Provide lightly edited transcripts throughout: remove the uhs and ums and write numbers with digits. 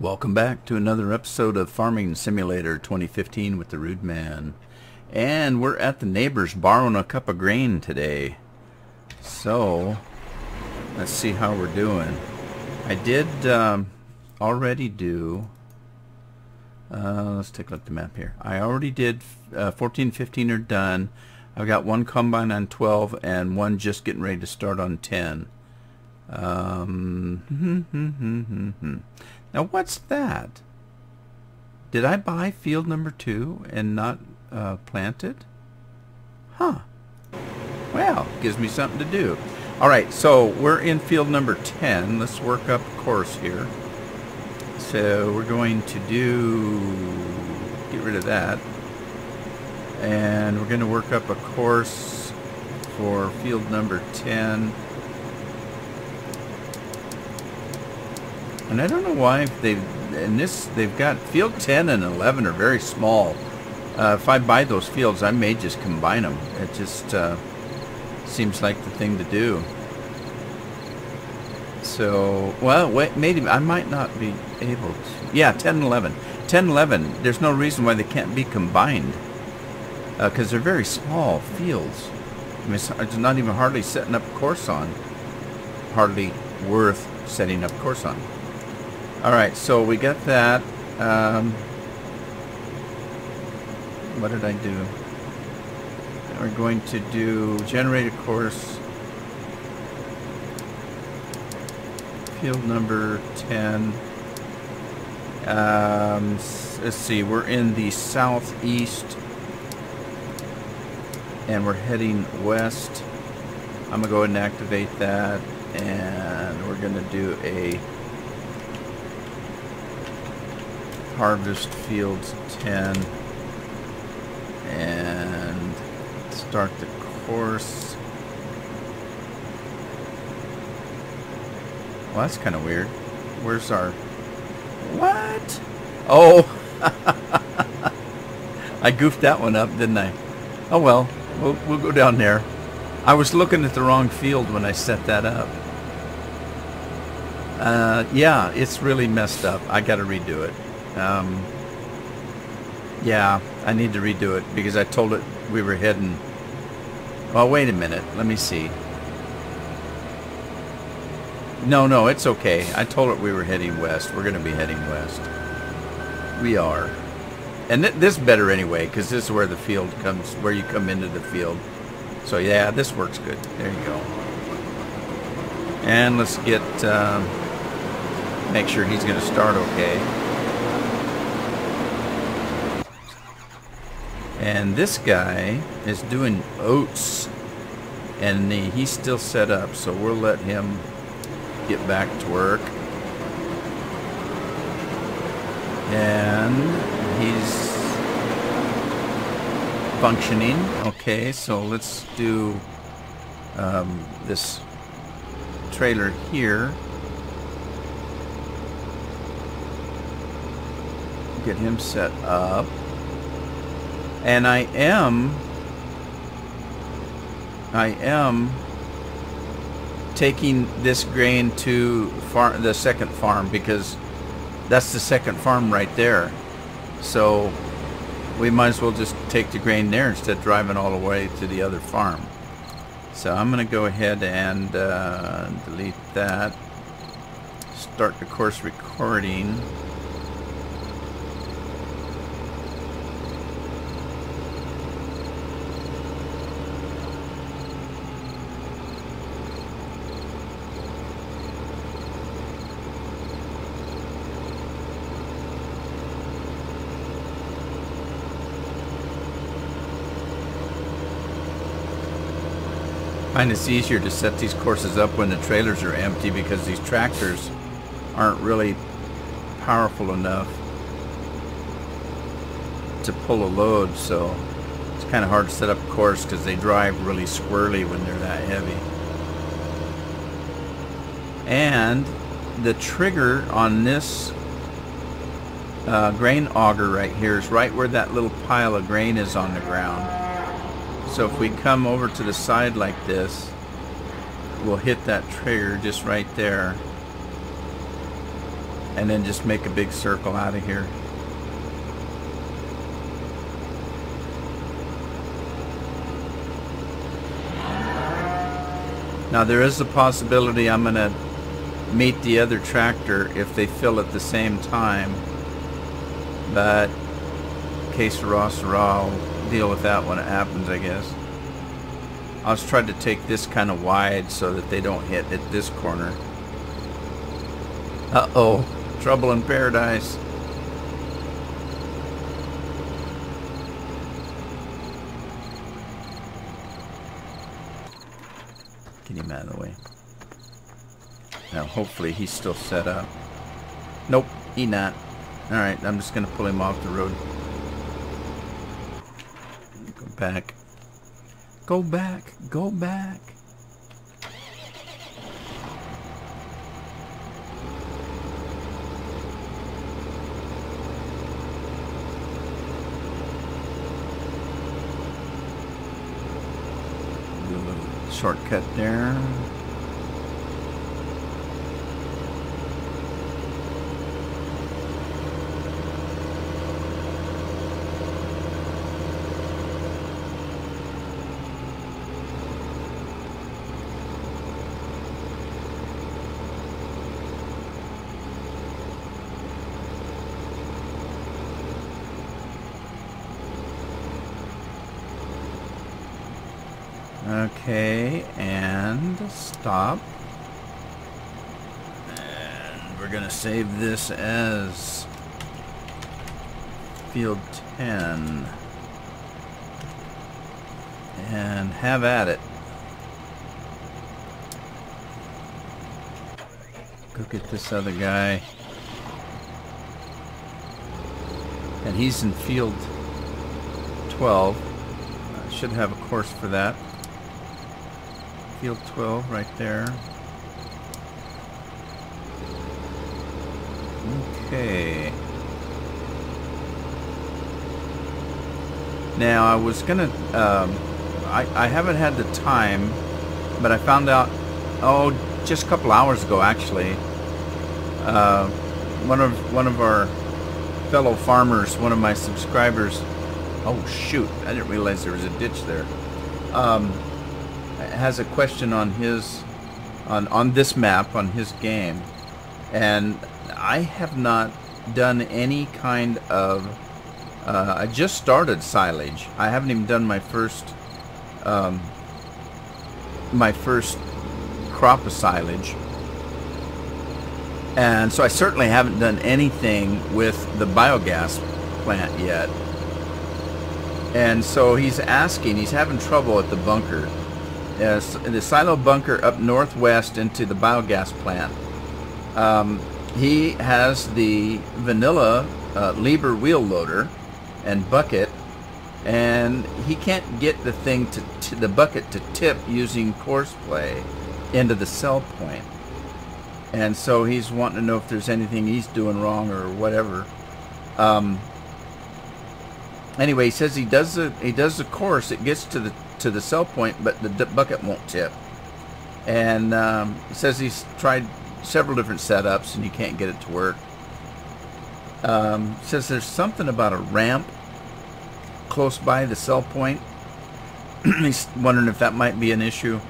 Welcome back to another episode of Farming Simulator 2015 with the Rude Man. And we're at the neighbor's borrowing a cup of grain today. So, let's see how we're doing. I did already do... let's take a look at the map here. I already did 14, 15 are done. I've got one combine on 12 and one just getting ready to start on 10. Now what's that? Did I buy field number 2 and not plant it? Huh. Well, gives me something to do. Alright, so we're in field number 10. Let's work up a course here. So we're going to get rid of that. And we're going to work up a course for field number 10. And I don't know why they've got field 10 and 11 are very small. If I buy those fields, I may just combine them. It just seems like the thing to do. So, well, wait, maybe I might not be able to. Yeah, 10 and 11. 10 and 11, there's no reason why they can't be combined. Because they're very small fields. I mean, it's not even hardly setting up a course on. Hardly worth setting up a course on. Alright, so we got that. What did I do? We're going to do generate a course. Field number 10. Let's see, we're in the southeast and we're heading west. I'm going to go ahead and activate that, and we're going to do a harvest fields 10 and start the course. Well, that's kind of weird. Where's our... What? Oh! I goofed that one up, didn't I? Oh well, we'll go down there. I was looking at the wrong field when I set that up. Yeah, it's really messed up. I gotta redo it. Yeah, I need to redo it because I told it we were heading... Oh, wait a minute. Let me see. No, it's okay. I told it we were heading west. We're going to be heading west. We are. And this is better anyway, because this is where the field comes, where you come into the field. So yeah, this works good. There you go. And let's get, make sure he's going to start okay. And this guy is doing oats, and he's still set up, so we'll let him get back to work. And he's functioning. Okay, so let's do this trailer here. Get him set up. And I am taking this grain to the second farm, because that's the second farm right there. So we might as well just take the grain there instead of driving all the way to the other farm. So I'm going to go ahead and delete that. Start the course recording. I find it's easier to set these courses up when the trailers are empty, because these tractors aren't really powerful enough to pull a load, so it's kind of hard to set up a course because they drive really squirrely when they're that heavy. And the trigger on this grain auger right here is right where that little pile of grain is on the ground. So if we come over to the side like this, we'll hit that trigger just right there. and then just make a big circle out of here. Now there is a possibility I'm going to meet the other tractor if they fill at the same time, but que sera, I'll deal with that when it happens, I guess. I was trying to take this kind of wide so that they don't hit at this corner. Uh-oh, trouble in paradise. Get him out of the way. Now hopefully he's still set up. Nope, he not. Alright, I'm just going to pull him off the road. Go back. Go back. Go back. Do a little shortcut there. Okay, and stop. And we're gonna save this as field 10 and have at it. Go get this other guy, and he's in field 12. I should have a course for that. Field 12 right there. Okay. Now I was gonna I haven't had the time, but I found out, oh, just a couple hours ago actually, one of our fellow farmers, one of my subscribers, oh shoot, I didn't realize there was a ditch there, has a question on his on this map on his game, and I have not done any kind of I just started silage. I haven't even done my first crop of silage, and so I certainly haven't done anything with the biogas plant yet. And so he's asking, he's having trouble at the bunker. The silo bunker up northwest into the biogas plant. He has the vanilla Lieber wheel loader and bucket, and he can't get the thing to the bucket to tip using course play into the cell point. And so he's wanting to know if there's anything he's doing wrong or whatever. Anyway, he says he does the course. It gets to the cell point, but the bucket won't tip. And he says he's tried several different setups and you can't get it to work. Says there's something about a ramp close by the cell point. He's wondering if that might be an issue.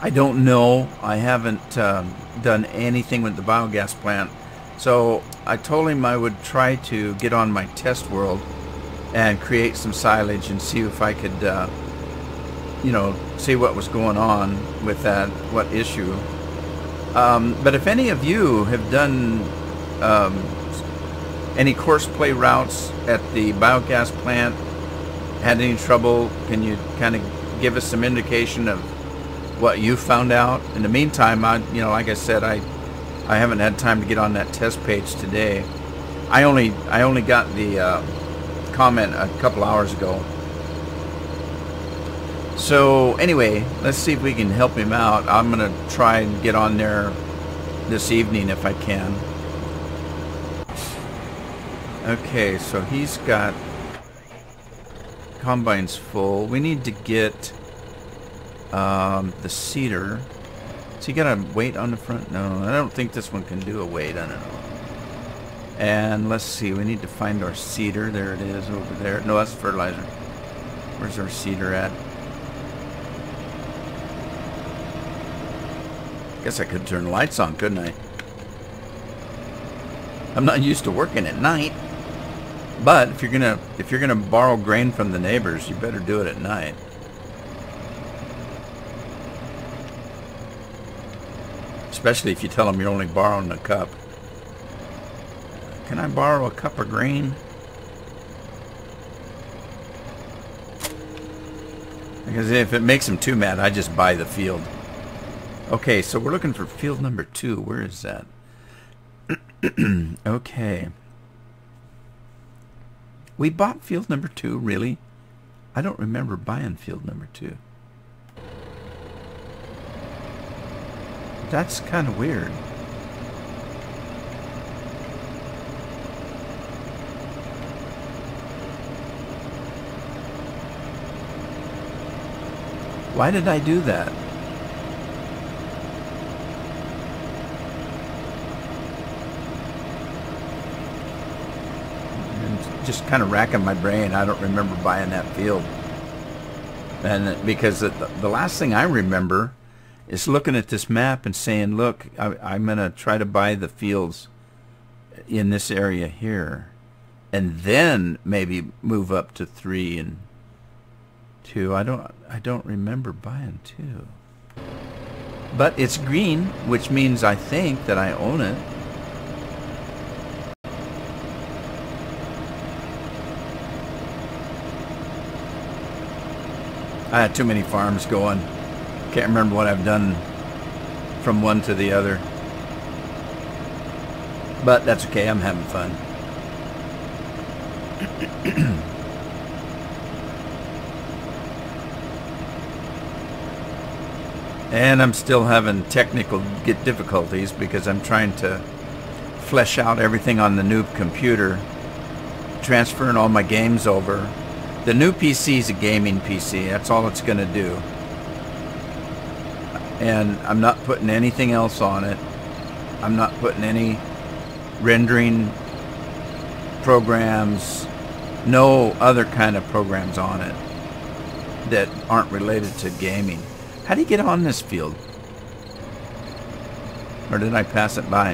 I don't know. I haven't done anything with the biogas plant. So I told him I would try to get on my test world and create some silage and see if I could, you know, see what was going on with that, what issue. But if any of you have done any course play routes at the biogas plant, had any trouble, can you kind of give us some indication of what you found out? In the meantime, you know, like I said, I haven't had time to get on that test page today. I only got the comment a couple hours ago. So anyway, let's see if we can help him out. I'm gonna try and get on there this evening if I can. Okay, so he's got combines full. We need to get the seeder. So you got a weight on the front? No, I don't think this one can do a weight. I don't know. And let's see, we need to find our seeder. There it is over there. No, that's fertilizer. Where's our seeder at? Guess I could turn the lights on, couldn't I? I'm not used to working at night. But if you're gonna borrow grain from the neighbors, you better do it at night. Especially if you tell them you're only borrowing a cup. Can I borrow a cup of grain? Because if it makes them too mad, I just buy the field. Okay, so we're looking for field number 2. Where is that? Okay. We bought field number 2, really? I don't remember buying field number 2. That's kind of weird. Why did I do that? I'm just kind of racking my brain. I don't remember buying that field. And because the last thing I remember is looking at this map and saying, look, I'm going to try to buy the fields in this area here. And then maybe move up to 3 and 2. I don't remember buying 2. But it's green, which means I think that I own it. I had too many farms going. Can't remember what I've done from one to the other. But that's okay, I'm having fun. And I'm still having technical difficulties because I'm trying to flesh out everything on the new computer, transferring all my games over. The new PC is a gaming PC. That's all it's going to do. And I'm not putting anything else on it. I'm not putting any rendering programs, no other kind of programs on it that aren't related to gaming. How do you get on this field? Or did I pass it by?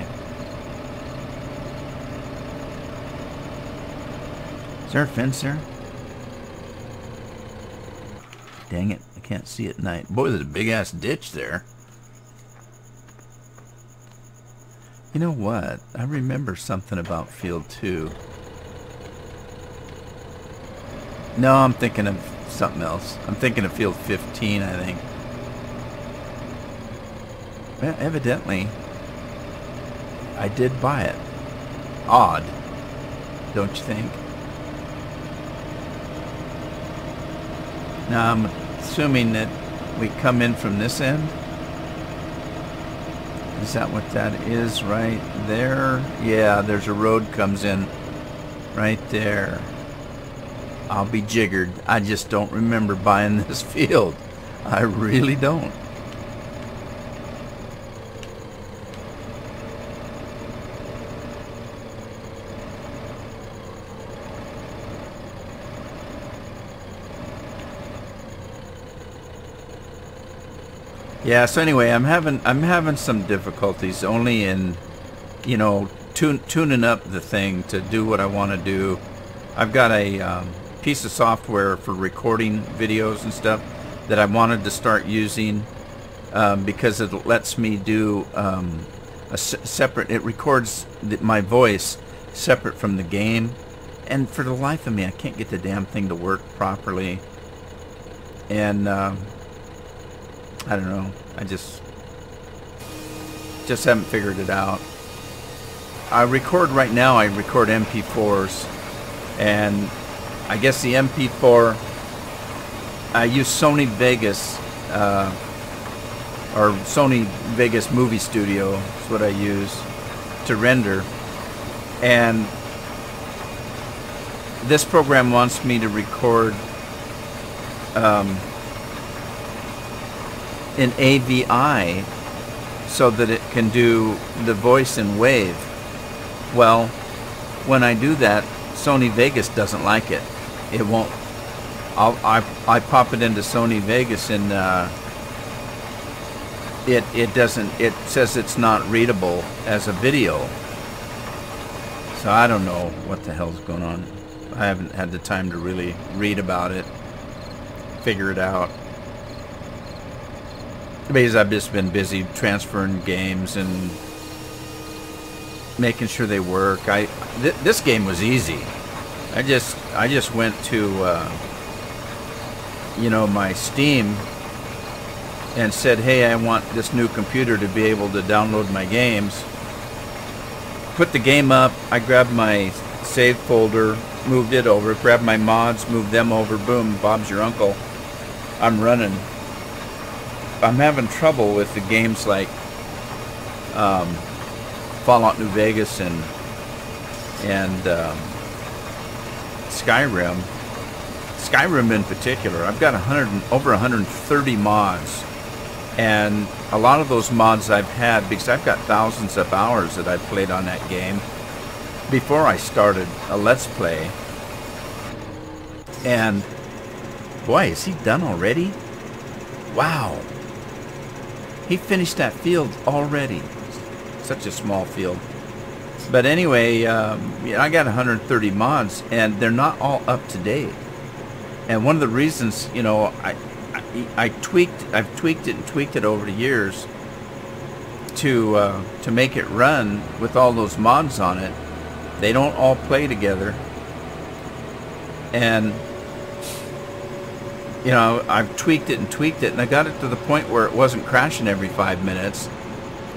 Is there a fence there? Dang it, I can't see at night. Boy, there's a big-ass ditch there. You know what? I remember something about field 2. No, I'm thinking of something else. I'm thinking of field 15, I think. Well, evidently, I did buy it. Odd, don't you think? Now, I'm assuming that we come in from this end. Is that what that is right there? Yeah, there's a road comes in right there. I'll be jiggered. I just don't remember buying this field. I really don't. Yeah, so anyway, I'm having some difficulties only in, you know, tuning up the thing to do what I want to do. I've got a piece of software for recording videos and stuff that I wanted to start using because it lets me do a separate, it records my voice separate from the game, and for the life of me I can't get the damn thing to work properly. And I don't know. I just haven't figured it out. I record right now. I record MP4s, and I guess the MP4. I use Sony Vegas, or Sony Vegas Movie Studio is what I use to render, and this program wants me to record in AVI so that it can do the voice in wave. Well, when I do that, Sony Vegas doesn't like it. It won't. I pop it into Sony Vegas and it doesn't. It says it's not readable as a video. So I don't know what the hell's going on. I haven't had the time to really read about it, figure it out. Because I've just been busy transferring games and making sure they work. This game was easy. I just went to you know, my Steam and said, hey, I want this new computer to be able to download my games. Put the game up. I grabbed my save folder, moved it over, grabbed my mods, moved them over. Boom, Bob's your uncle. I'm running. I'm having trouble with the games like Fallout New Vegas and Skyrim. Skyrim in particular. I've got over 130 mods, and a lot of those mods I've had because I've got thousands of hours that I've played on that game before I started a Let's Play. And boy, is he done already? Wow. He finished that field already. Such a small field. But anyway, yeah, I got 130 mods, and they're not all up to date. And one of the reasons, you know, I've tweaked it and tweaked it over the years to make it run with all those mods on it. They don't all play together, and you know, I've tweaked it, and I got it to the point where it wasn't crashing every 5 minutes.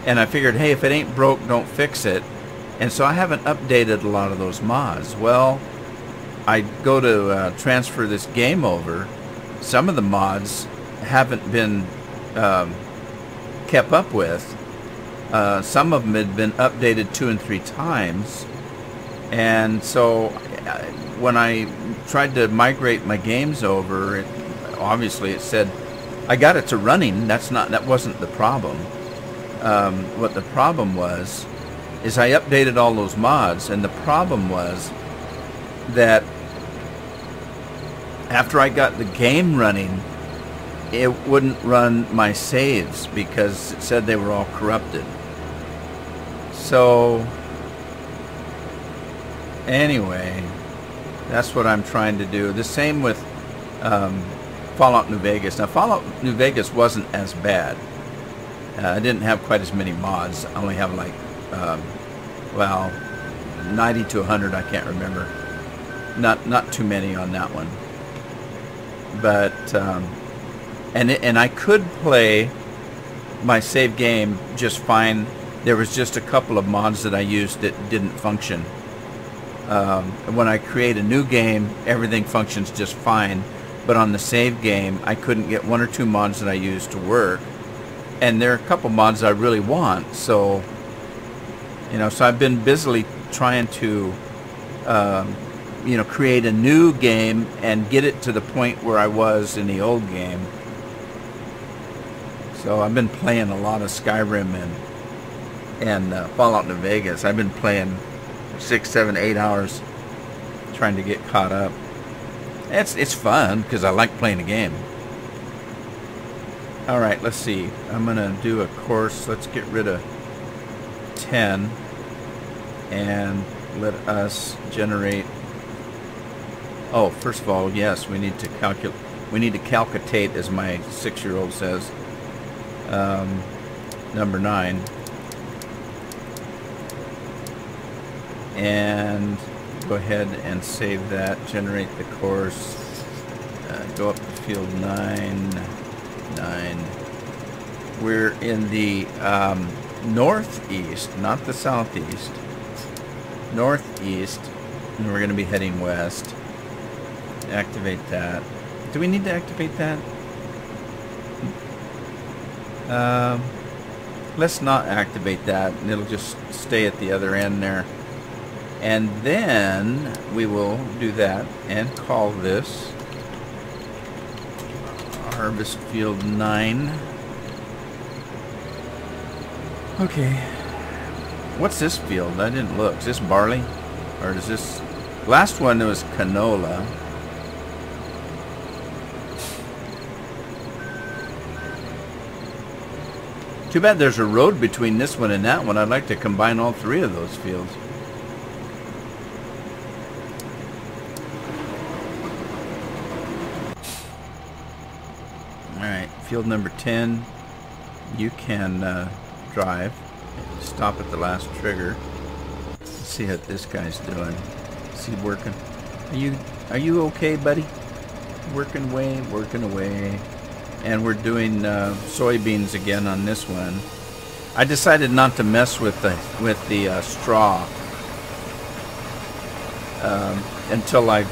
And I figured, hey, if it ain't broke, don't fix it. And so I haven't updated a lot of those mods. Well, I go to transfer this game over. Some of the mods haven't been kept up with. Some of them had been updated 2 and 3 times. And so when I tried to migrate my games over, obviously it said I got it to running. That wasn't the problem. What the problem was is I updated all those mods, and the problem was that after I got the game running, it wouldn't run my saves because it said they were all corrupted. So anyway, that's what I'm trying to do. The same with Fallout New Vegas. Now, Fallout New Vegas wasn't as bad. I didn't have quite as many mods. I only have like, well, 90 to 100. I can't remember. Not too many on that one. But and I could play my save game just fine. There was just a couple of mods that I used that didn't function. When I create a new game, everything functions just fine. But on the save game, I couldn't get 1 or 2 mods that I used to work. And there are a couple mods I really want. So, you know, so I've been busily trying to, you know, create a new game and get it to the point where I was in the old game. So I've been playing a lot of Skyrim and Fallout New Vegas. I've been playing 6, 7, 8 hours trying to get caught up. It's fun because I like playing the game. All right, let's see. I'm gonna do a course. Let's get rid of 10 and let us generate. Oh, first of all, yes, we need to calculate. We need to calcitate, as my 6-year-old says. Number 9. And go ahead and save that. Generate the course. Go up to field 9. 9. We're in the northeast, not the southeast. Northeast, and we're going to be heading west. Activate that. Do we need to activate that? Let's not activate that, and it'll just stay at the other end there. And then we will do that and call this Harvest Field 9. Okay. What's this field? I didn't look. Is this barley? Or is this... Last one was canola. Too bad there's a road between this one and that one. I'd like to combine all three of those fields. Alright, field number 10. You can drive. Stop at the last trigger. Let's see what this guy's doing. Is he working? Are you okay, buddy? Working away, working away. And we're doing soybeans again on this one. I decided not to mess with the straw until I,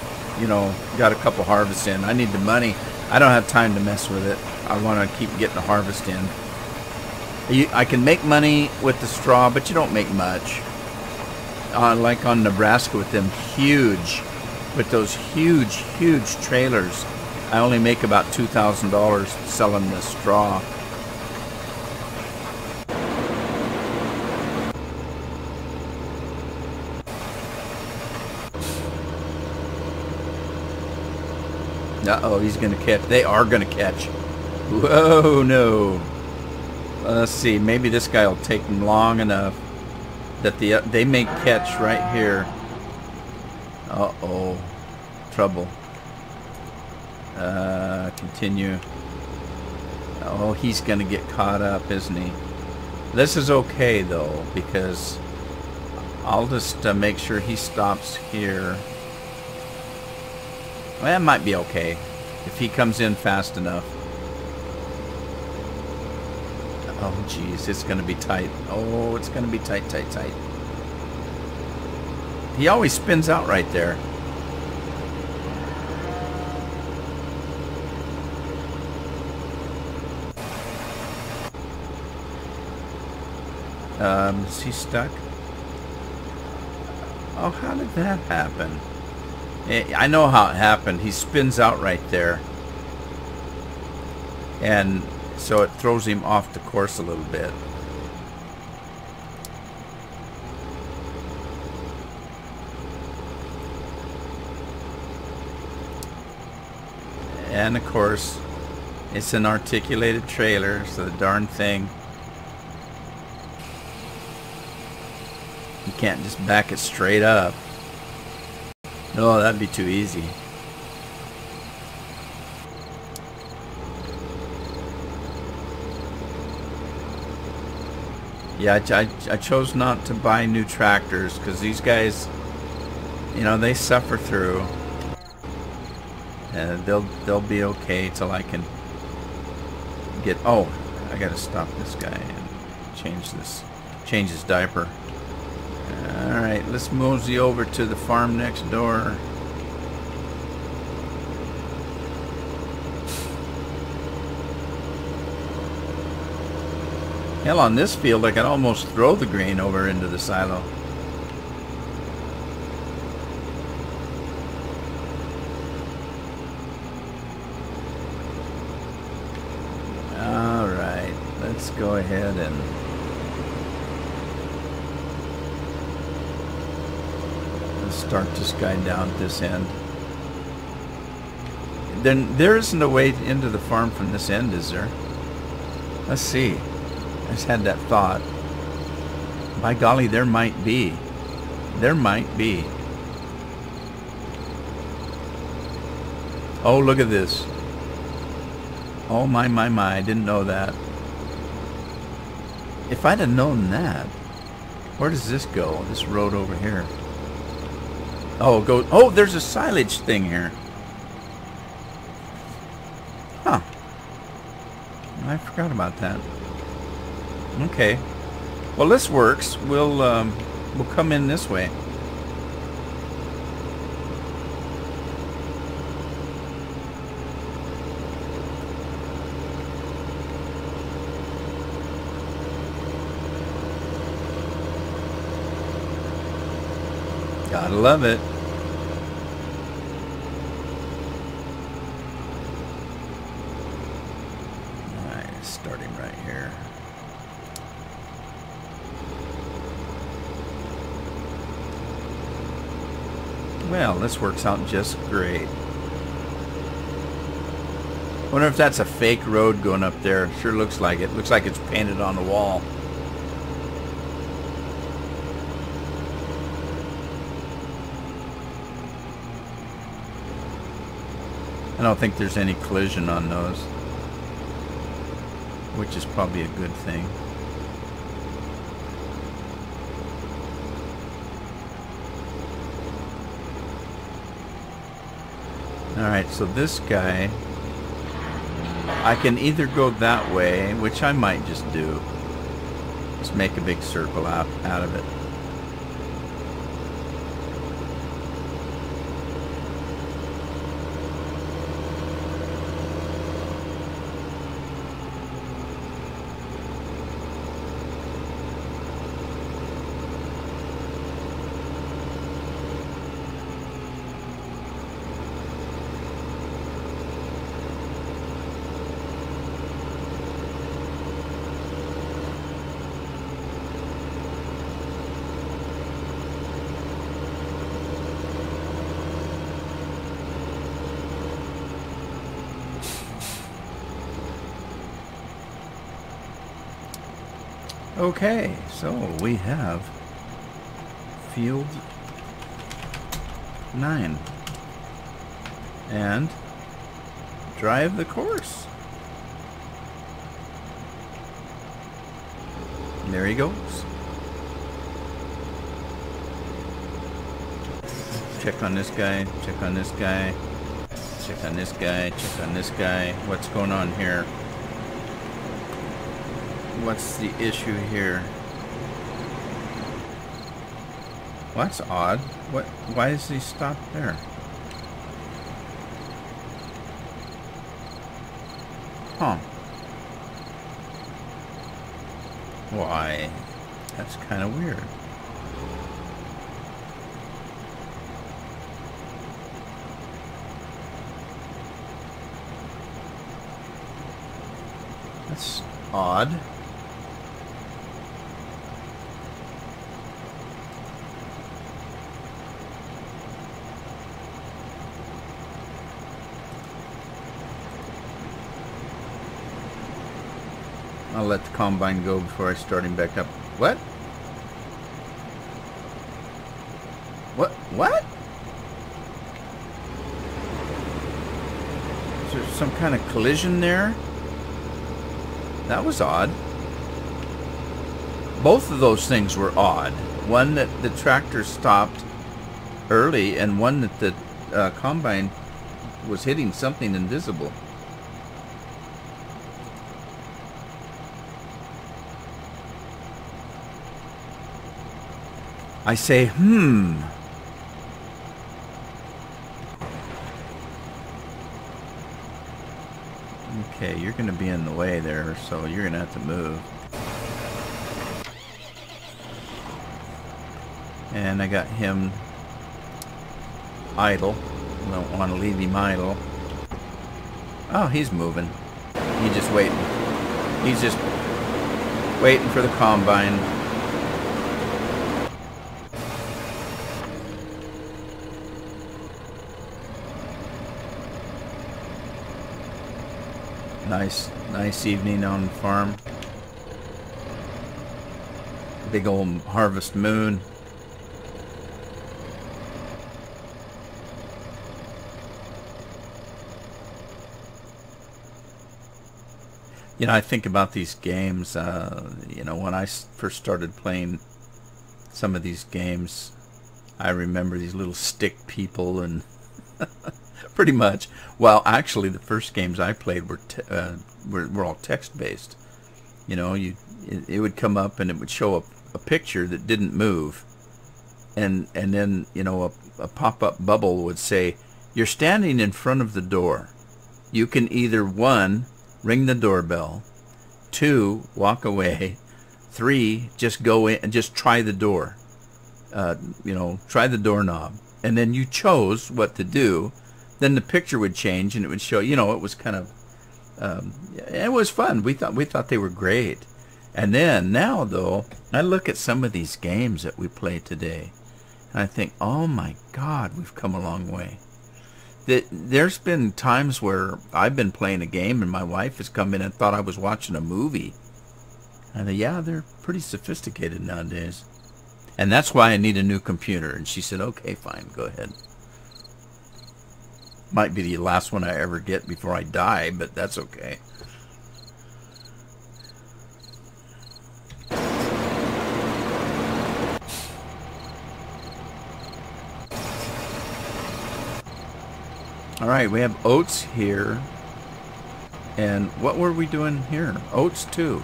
got a couple harvests in. I need the money. I don't have time to mess with it. I want to keep getting the harvest in. I can make money with the straw, but you don't make much. Like on Nebraska with those huge trailers. I only make about $2,000 selling the straw. Uh-oh, he's going to catch. They are going to catch. Whoa, no. Let's see. Maybe this guy will take them long enough that they may catch right here. Uh-oh. Trouble. Continue. Oh, he's going to get caught up, isn't he? This is okay, though, because I'll just make sure he stops here. Well, that might be okay if he comes in fast enough. Oh, geez, it's going to be tight. Oh, it's going to be tight. He always spins out right there. Is he stuck? Oh, how did that happen? I know how it happened. He spins out right there. And so it throws him off the course a little bit. And of course, it's an articulated trailer, so the darn thing, you can't just back it straight up. No, that'd be too easy. Yeah, I chose not to buy new tractors because these guys, they suffer through. And they'll be okay till I can get. Oh, I gotta stop this guy and change his diaper. All right, let's mosey over to the farm next door. Hell, on this field I could almost throw the grain over into the silo. All right, let's go ahead and start this guy down at this end. Then there isn't a way into the farm from this end, is there? Let's see. I just had that thought. By golly, there might be. There might be. Oh, look at this. Oh, my. I didn't know that. If I'd have known that, where does this go? This road over here. Oh, there's a silage thing here. Huh. I forgot about that. Okay. Well, this works. We'll come in this way. Gotta love it. Alright, starting right here. Well, this works out just great. Wonder if that's a fake road going up there. Sure looks like it. Looks like it's painted on the wall. I don't think there's any collision on those, which is probably a good thing. Alright, so this guy, I can either go that way, which I might just do. Just make a big circle out of it. Okay, so we have field 9 and drive the course. And there he goes. Check on this guy, check on this guy, check on this guy, check on this guy. What's going on here? What's the issue here? Well, that's odd. What? Why is he stopped there? Huh. Why? That's kind of weird. That's odd. I'll let the combine go before I start him back up. What? What? Is there some kind of collision there? That was odd. Both of those things were odd. One that the tractor stopped early, and one that the combine was hitting something invisible. I say, Okay, you're going to be in the way there, so you're going to have to move. And I got him idle. I don't want to leave him idle. Oh, he's moving. He's just waiting. He's just waiting for the combine. Nice evening on the farm. Big old harvest moon. You know, I think about these games, you know, when I first started playing some of these games, I remember these little stick people and pretty much. Well, actually, the first games I played were all text-based. You know, it would come up and it would show a picture that didn't move, and then, you know, a pop-up bubble would say, "You're standing in front of the door. You can either 1, ring the doorbell, 2, walk away, 3, just go in and just try the door. You know, try the doorknob." And then you chose what to do. Then the picture would change and it would show, you know, it was kind of, it was fun. We thought they were great. And then now though, I look at some of these games that we play today, I think, oh my God, we've come a long way. There's been times where I've been playing a game and my wife has come in and thought I was watching a movie. And yeah, they're pretty sophisticated nowadays. And that's why I need a new computer. And she said, okay, fine, go ahead. Might be the last one I ever get before I die, but that's okay. All right, we have oats here. And what were we doing here? Oats too.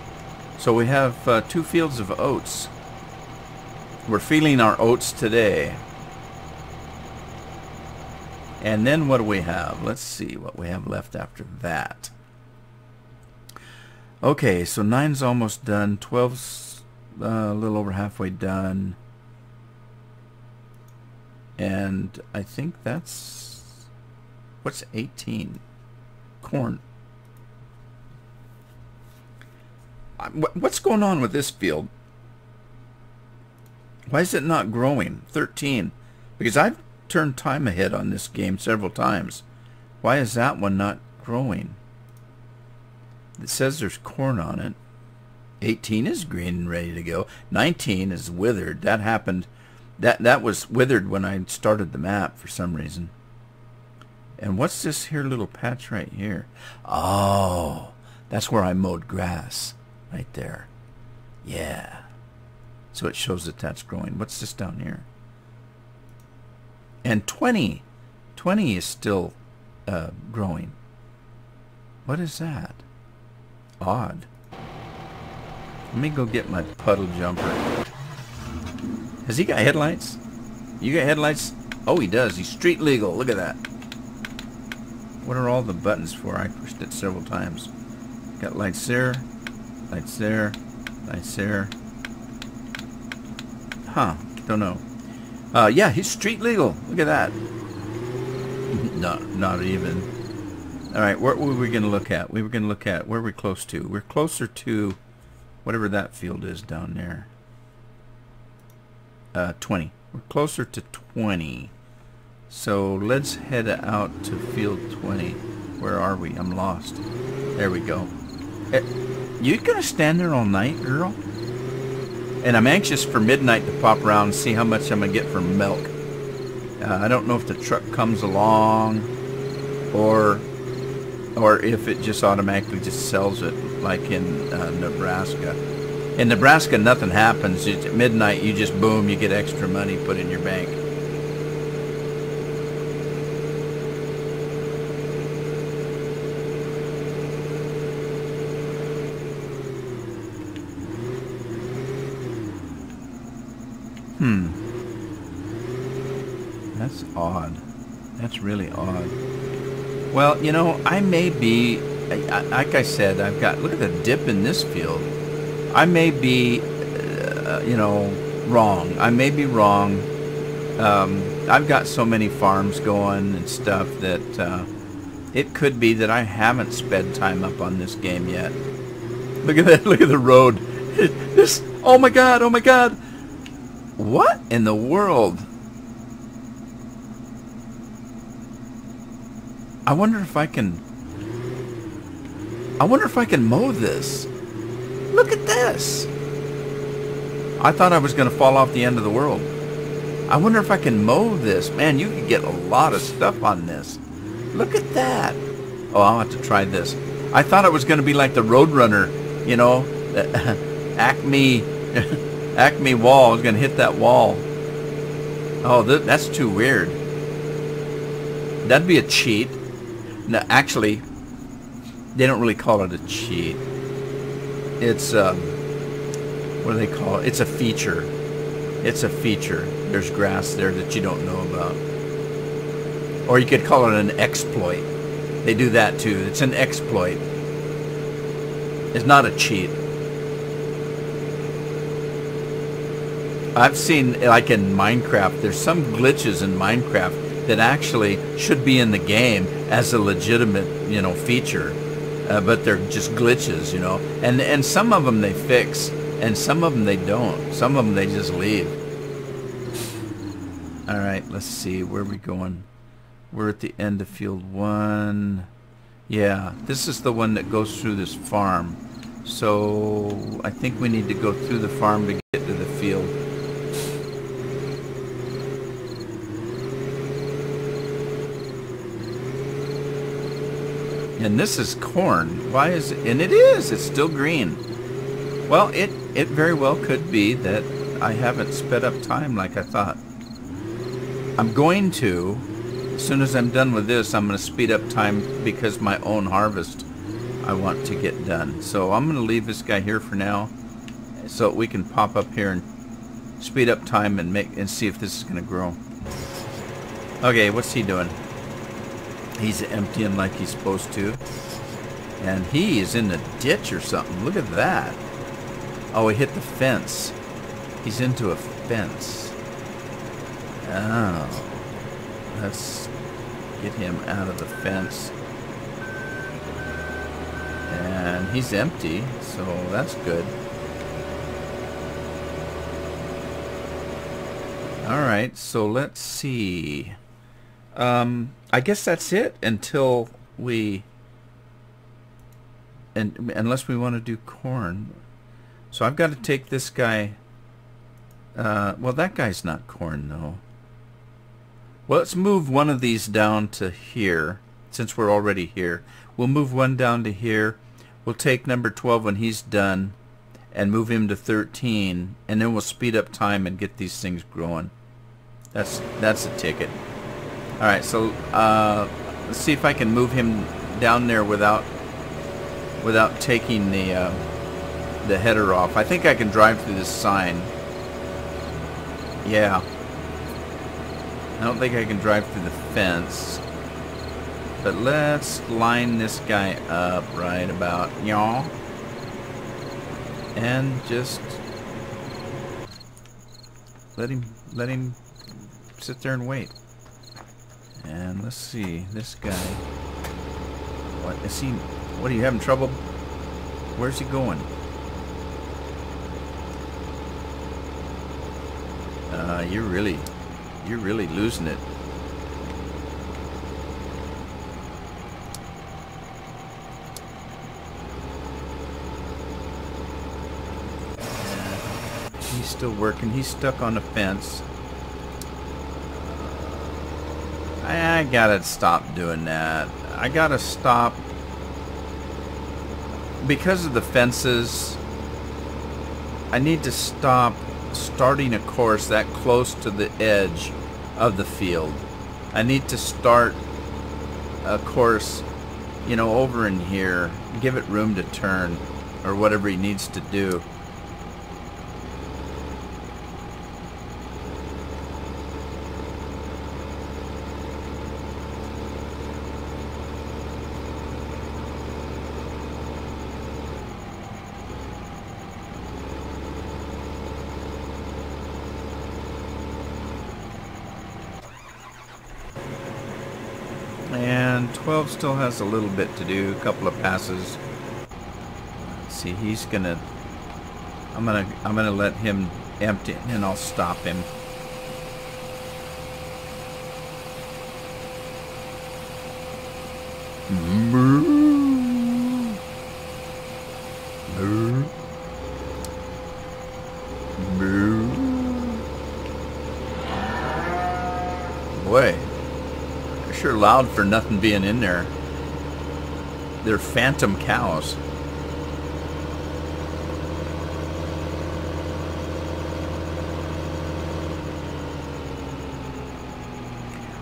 So we have 2 fields of oats. We're feeling our oats today. And then what do we have? Let's see what we have left after that. Okay, so 9's almost done. 12's a little over halfway done. And I think that's... What's 18? Corn. What's going on with this field? Why is it not growing? 13. Because I've turned time ahead on this game several times. Why is that one not growing? It says there's corn on it. 18 is green and ready to go. 19 is withered. That happened. That was withered when I started the map for some reason. And what's this here little patch right here? Oh, that's where I mowed grass. Right there. Yeah. So it shows that that's growing. What's this down here? And 20. 20 is still growing. What is that? Odd. Let me go get my puddle jumper. Has he got headlights? You got headlights? Oh, he does. He's street legal. Look at that. What are all the buttons for? I pushed it several times. Got lights there. Lights there. Lights there. Huh. Don't know. Yeah, he's street legal. Look at that. No, not even. Alright, what were we going to look at? We were going to look at, where are we close to? We're closer to whatever that field is down there. 20. We're closer to 20. So let's head out to field 20. Where are we? I'm lost. There we go. You gonna stand there all night, girl? And I'm anxious for midnight to pop around and see how much I'm gonna get for milk. I don't know if the truck comes along or if it just automatically just sells it like in Nebraska. In Nebraska, nothing happens. At midnight, you just boom, you get extra money put in your bank. That's odd. That's really odd. Well, you know, I may be, like I said, I've got, look at the dip in this field. I may be, you know, wrong. I may be wrong. I've got so many farms going and stuff that it could be that I haven't sped time up on this game yet. Look at that. Look at the road. This, oh my God, oh my God. What in the world? I wonder if I can mow this. Look at this. I thought I was going to fall off the end of the world. I wonder if I can mow this. Man, you can get a lot of stuff on this. Look at that. Oh, I'll have to try this. I thought it was going to be like the Roadrunner, you know, Acme wall. I was going to hit that wall. Oh, that's too weird. That'd be a cheat. No, actually, they don't really call it a cheat. It's, what do they call it? It's a feature. It's a feature. There's grass there that you don't know about. Or you could call it an exploit. They do that too. It's an exploit. It's not a cheat. I've seen, like in Minecraft, there's some glitches in Minecraft that actually should be in the game as a legitimate, you know, feature. But they're just glitches, you know. And some of them they fix, and some of them they don't. Some of them they just leave. Alright, let's see. Where are we going? We're at the end of field 1. Yeah, this is the one that goes through this farm. So I think we need to go through the farm to get to the field. And this is corn. Why is it? And it is. It's still green. Well, it very well could be that I haven't sped up time like I thought. I'm going to, as soon as I'm done with this, I'm going to speed up time because my own harvest I want to get done. So I'm going to leave this guy here for now so we can pop up here and speed up time and see if this is going to grow. Okay, what's he doing? He's emptying like he's supposed to. And he is in the ditch or something. Look at that. Oh, he hit the fence. He's into a fence. Oh. Let's get him out of the fence. And he's empty, so that's good. Alright, so let's see. I guess that's it until we... unless we want to do corn. So I've got to take this guy... well, that guy's not corn, though. Well, let's move one of these down to here, since we're already here. We'll move one down to here. We'll take number 12 when he's done, and move him to 13, and then we'll speed up time and get these things growing. That's a ticket. Alright, so let's see if I can move him down there without taking the header off. I think I can drive through this sign. Yeah. I don't think I can drive through the fence. But let's line this guy up right about y'all. And just let him sit there and wait. And let's see, this guy. What is he? What, are you having trouble? Where's he going? You're really losing it. He's still working. He's stuck on the fence. I gotta stop doing that. I gotta stop because of the fences. I need to stop starting a course that close to the edge of the field. I need to start a course, you know, over in here, give it room to turn or whatever he needs to do. And 12 still has a little bit to do, a couple of passes. Let's see, he's gonna... I'm gonna let him empty and I'll stop him. Boy, they're sure loud for nothing being in there. They're phantom cows.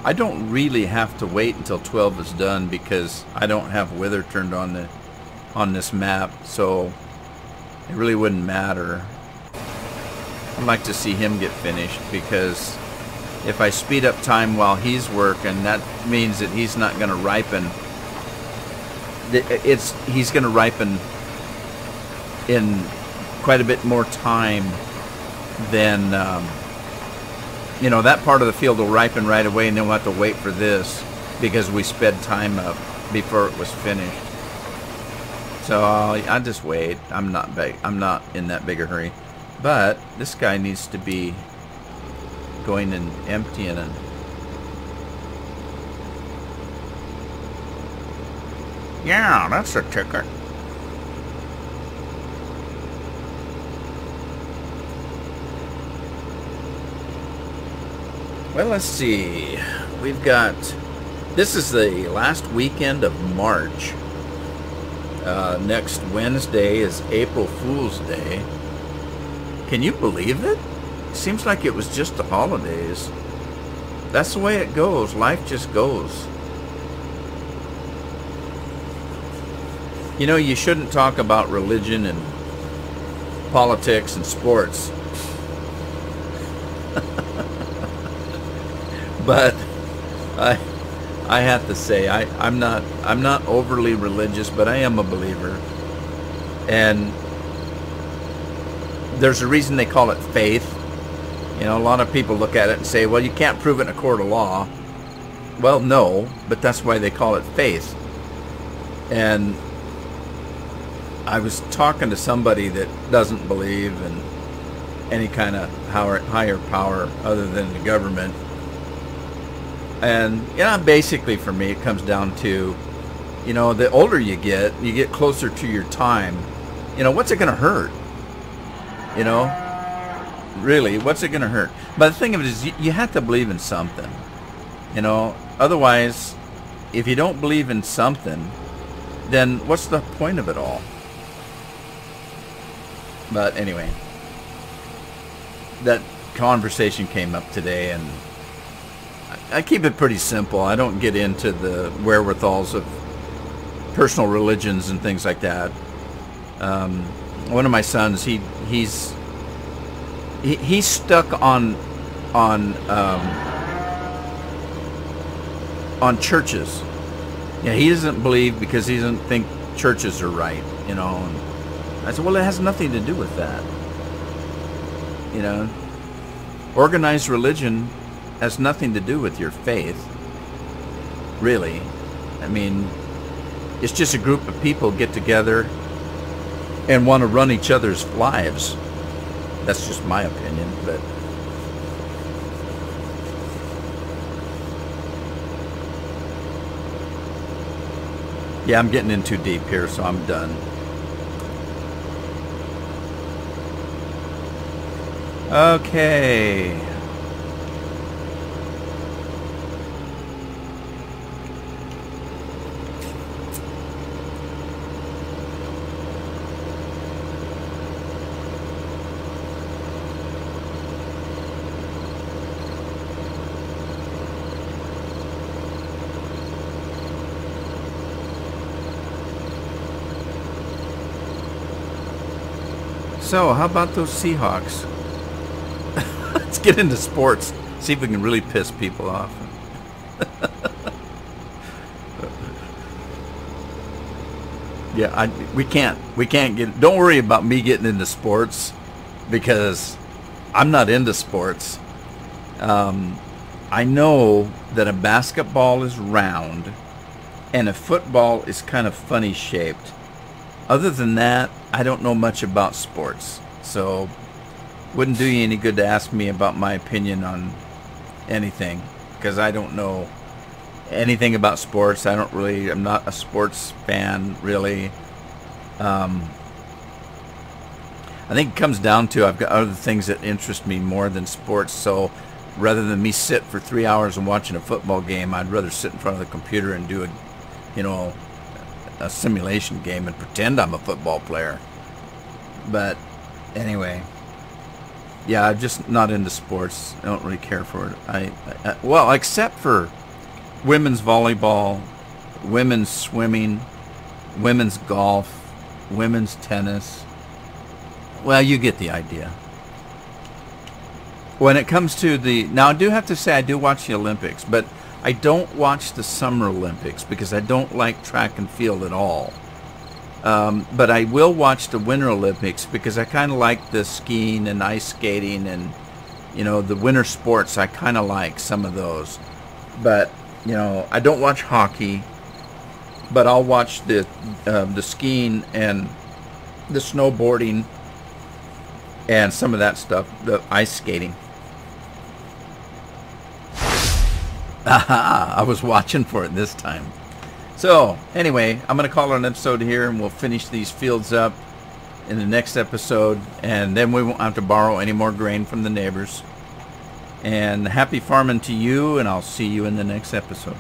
I don't really have to wait until 12 is done because I don't have weather turned on this map, so it really wouldn't matter. I'd like to see him get finished because if I speed up time while he's working, that means that he's not going to ripen. He's going to ripen in quite a bit more time than, you know, that part of the field will ripen right away and then we'll have to wait for this because we sped time up before it was finished. So I'll just wait. I'm not in that big a hurry. But this guy needs to be going and emptying it. Yeah, that's a ticket. Well, let's see. We've got... This is the last weekend of March. Next Wednesday is April Fool's Day. Can you believe it? Seems like it was just the holidays. That's the way it goes. Life just goes. You know, you shouldn't talk about religion and politics and sports. But I have to say, I'm not overly religious, but I am a believer. And there's a reason they call it faith. You know, a lot of people look at it and say, well, you can't prove it in a court of law. Well, no, but that's why they call it faith. And I was talking to somebody that doesn't believe in any kind of higher power other than the government. And, you know, basically for me, it comes down to, you know, the older you get closer to your time. You know, what's it going to hurt? You know, really, what's it going to hurt? But the thing of it is, you have to believe in something. You know, otherwise, if you don't believe in something, then what's the point of it all? But anyway, that conversation came up today, and I keep it pretty simple. I don't get into the wherewithals of personal religions and things like that. One of my sons, he's stuck on churches. Yeah, he doesn't believe because he doesn't think churches are right. You know, and I said, well, it has nothing to do with that. You know, organized religion has nothing to do with your faith, really. I mean, it's just a group of people get together and want to run each other's lives. That's just my opinion, but yeah, I'm getting in too deep here, so I'm done. Okay. So, how about those Seahawks? Let's get into sports. See if we can really piss people off. Yeah, we can't get. Don't worry about me getting into sports because I'm not into sports. I know that a basketball is round and a football is kind of funny shaped. Other than that, I don't know much about sports, so wouldn't do you any good to ask me about my opinion on anything, because I don't know anything about sports. I'm not a sports fan, really. I think it comes down to I've got other things that interest me more than sports, so rather than me sit for 3 hours and watching a football game, I'd rather sit in front of the computer and do a simulation game and pretend I'm a football player. But anyway, yeah, I'm just not into sports. I don't really care for it. Well, except for women's volleyball, women's swimming, women's golf, women's tennis. Well, you get the idea. When it comes to now I do have to say I do watch the Olympics, but I don't watch the Summer Olympics because I don't like track and field at all. But I will watch the Winter Olympics because I kind of like the skiing and ice skating and, the winter sports. I kind of like some of those. But, I don't watch hockey, but I'll watch the skiing and the snowboarding and some of that stuff, the ice skating. Aha! I was watching for it this time. So, anyway, I'm going to call it an episode here, and we'll finish these fields up in the next episode, and then we won't have to borrow any more grain from the neighbors. And happy farming to you, and I'll see you in the next episode.